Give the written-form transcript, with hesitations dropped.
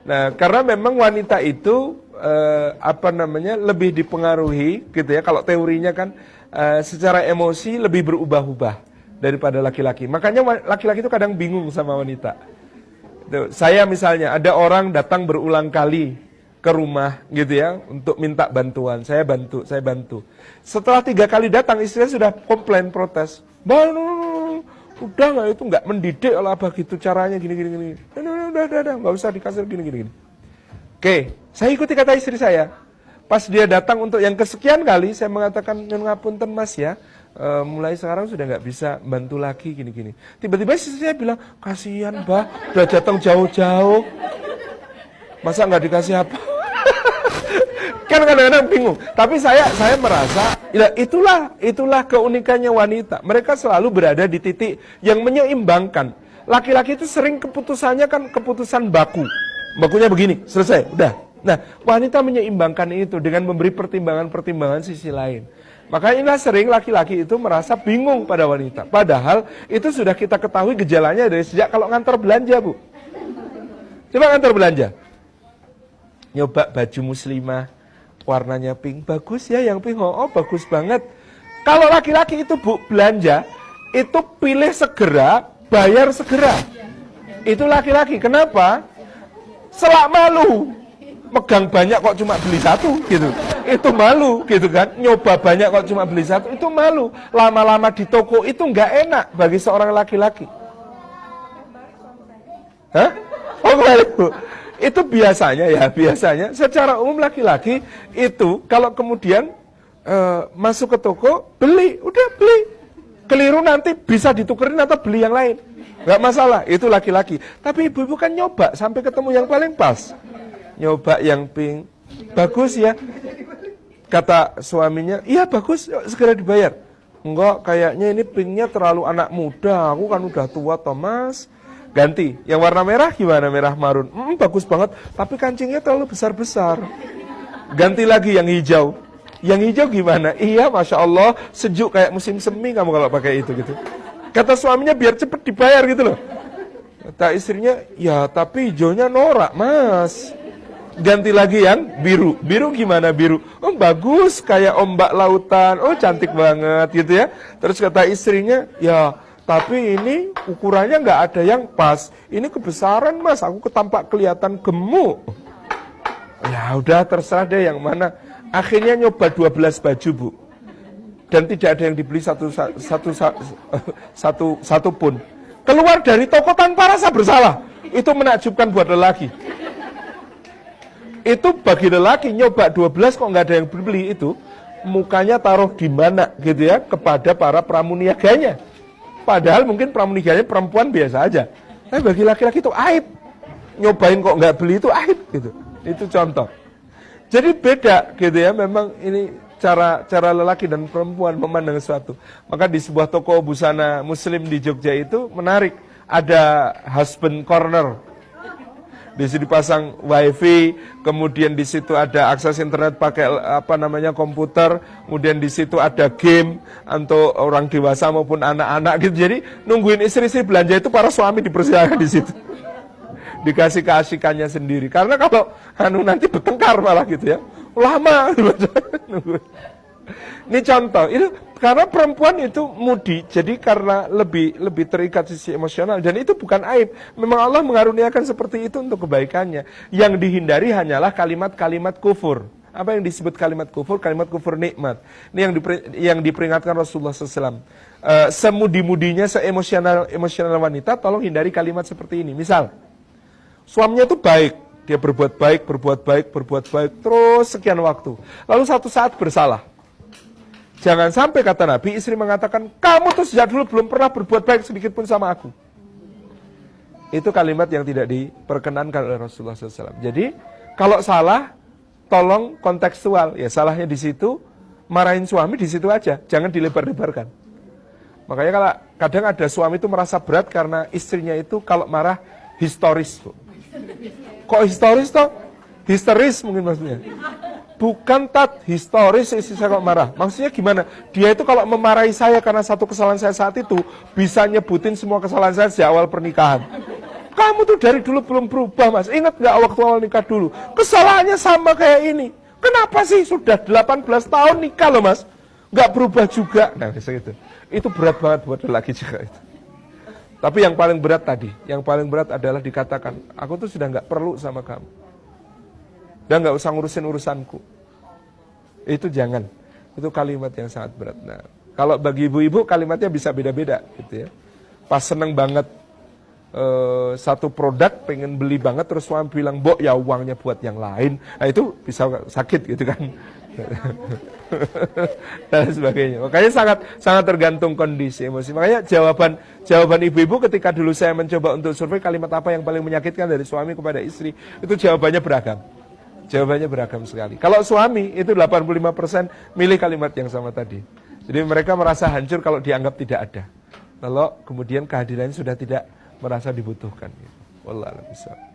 Nah, karena memang wanita itu lebih dipengaruhi gitu ya. Kalau teorinya kan secara emosi lebih berubah-ubah daripada laki-laki. Makanya laki-laki itu kadang bingung sama wanita. Tuh, saya misalnya ada orang datang berulang kali ke rumah gitu ya untuk minta bantuan, saya bantu. Setelah 3 kali datang istrinya sudah komplain, protes. Udah nggak, itu nggak mendidik lah begitu caranya gini. Udah, nggak usah dikasih gini. Oke, saya ikuti kata istri saya. Pas dia datang untuk yang kesekian kali, saya mengatakan, ngapunten mas ya, mulai sekarang sudah nggak bisa bantu lagi gini. Tiba-tiba istri saya bilang, kasihan mbah, udah datang jauh-jauh, masa nggak dikasih apa? Kan kadang-kadang bingung. Tapi saya merasa, ya itulah keunikannya wanita. Mereka selalu berada di titik yang menyeimbangkan. Laki-laki itu sering keputusannya kan keputusan baku. Bakunya begini, selesai, udah. Nah, wanita menyeimbangkan itu dengan memberi pertimbangan-pertimbangan sisi lain. Makanya inilah sering laki-laki itu merasa bingung pada wanita. Padahal itu sudah kita ketahui gejalanya dari sejak kalau ngantar belanja, Bu. Coba ngantar belanja. Nyoba baju muslimah, warnanya pink, bagus ya yang pink, oh bagus banget. Kalau laki-laki itu Bu belanja, itu pilih segera, bayar segera. Itu laki-laki, kenapa? Selak malu, megang banyak kok cuma beli satu gitu, itu malu gitu kan. Nyoba banyak kok cuma beli satu, itu malu. Lama-lama di toko itu nggak enak bagi seorang laki-laki. Hah? Oh kembali Bu. Itu biasanya secara umum laki-laki itu kalau kemudian masuk ke toko, beli, udah beli. Keliru nanti bisa ditukerin atau beli yang lain. Nggak masalah, itu laki-laki. Tapi ibu-ibu kan nyoba sampai ketemu yang paling pas. Nyoba yang pink, bagus ya. Kata suaminya, iya bagus, segera dibayar. Enggak, kayaknya ini pinknya terlalu anak muda, aku kan udah tua Thomas. Ganti, yang warna merah gimana? Merah marun, bagus banget, tapi kancingnya terlalu besar-besar. Ganti lagi yang hijau. Yang hijau gimana? Iya, Masya Allah, sejuk kayak musim semi kamu kalau pakai itu gitu. Kata suaminya biar cepet dibayar gitu loh. Kata istrinya, ya tapi hijaunya norak mas. Ganti lagi yang biru. Biru gimana biru? Oh bagus, kayak ombak lautan. Oh cantik banget gitu ya. Terus kata istrinya, ya tapi ini ukurannya nggak ada yang pas. Ini kebesaran mas, aku ketampak kelihatan gemuk. Ya udah terserah deh yang mana. Akhirnya nyoba 12 baju Bu. Dan tidak ada yang dibeli satu pun. Keluar dari toko tanpa rasa bersalah. Itu menakjubkan buat lelaki. Itu bagi lelaki nyoba 12 kok nggak ada yang beli itu. Mukanya taruh di mana gitu ya kepada para pramuniaganya. Padahal mungkin pramuniaganya perempuan biasa aja. Tapi bagi laki-laki itu aib. Nyobain kok nggak beli itu aib gitu. Itu contoh. Jadi beda gitu ya. Memang ini cara lelaki dan perempuan memandang sesuatu. Maka di sebuah toko busana muslim di Jogja itu menarik. Ada husband corner. Di situ dipasang wifi, kemudian di situ ada akses internet pakai komputer, kemudian di situ ada game untuk orang dewasa maupun anak-anak gitu. Jadi nungguin istri-istri belanja itu para suami dipersilakan di situ. Dikasih keasikannya sendiri. Karena kalau nanti bertengkar malah gitu ya. Lama ini contoh itu karena perempuan itu mudi, jadi karena lebih terikat sisi emosional dan itu bukan aib. Memang Allah mengaruniakan seperti itu untuk kebaikannya. Yang dihindari hanyalah kalimat-kalimat kufur. Apa yang disebut kalimat kufur? Kalimat kufur nikmat. Ini yang diperingatkan Rasulullah SAW. Semudi-mudinya, seemosional wanita, tolong hindari kalimat seperti ini. Misal, suaminya itu baik. Dia berbuat baik, terus sekian waktu. Lalu satu saat bersalah. Jangan sampai kata Nabi, istri mengatakan, kamu tuh sejak dulu belum pernah berbuat baik sedikit pun sama aku. Itu kalimat yang tidak diperkenankan oleh Rasulullah SAW. Jadi, kalau salah, tolong kontekstual. Ya salahnya di situ, marahin suami di situ aja. Jangan dilebar-lebarkan. Makanya kalau kadang ada suami itu merasa berat karena istrinya itu kalau marah histeris. Kok histeris toh? Histeris mungkin maksudnya. Bukan historis istri saya kok marah. Maksudnya gimana? Dia itu kalau memarahi saya karena satu kesalahan saya saat itu bisa nyebutin semua kesalahan saya sejak awal pernikahan. Kamu tuh dari dulu belum berubah, Mas. Ingat nggak waktu awal nikah dulu? Kesalahannya sama kayak ini. Kenapa sih sudah 18 tahun nikah loh, Mas? Nggak berubah juga. Nah, gitu. Itu berat banget buat lelaki juga itu. Tapi yang paling berat tadi, yang paling berat adalah dikatakan, aku tuh sudah nggak perlu sama kamu. Dan nggak usah ngurusin urusanku. Itu jangan. Itu kalimat yang sangat berat. Nah, kalau bagi ibu-ibu kalimatnya bisa beda-beda gitu ya. Pas seneng banget satu produk, pengen beli banget, terus suami bilang, "Mbok, ya uangnya buat yang lain." Nah, itu bisa sakit gitu kan. Dan sebagainya. Makanya sangat tergantung kondisi emosi. Makanya jawaban ibu-ibu ketika dulu saya mencoba untuk survei kalimat apa yang paling menyakitkan dari suami kepada istri, itu jawabannya beragam. Jawabannya beragam sekali. Kalau suami itu 85% milih kalimat yang sama tadi. Jadi mereka merasa hancur kalau dianggap tidak ada. Kalau kemudian kehadirannya sudah tidak merasa dibutuhkan. Wallah a'lam bishawab.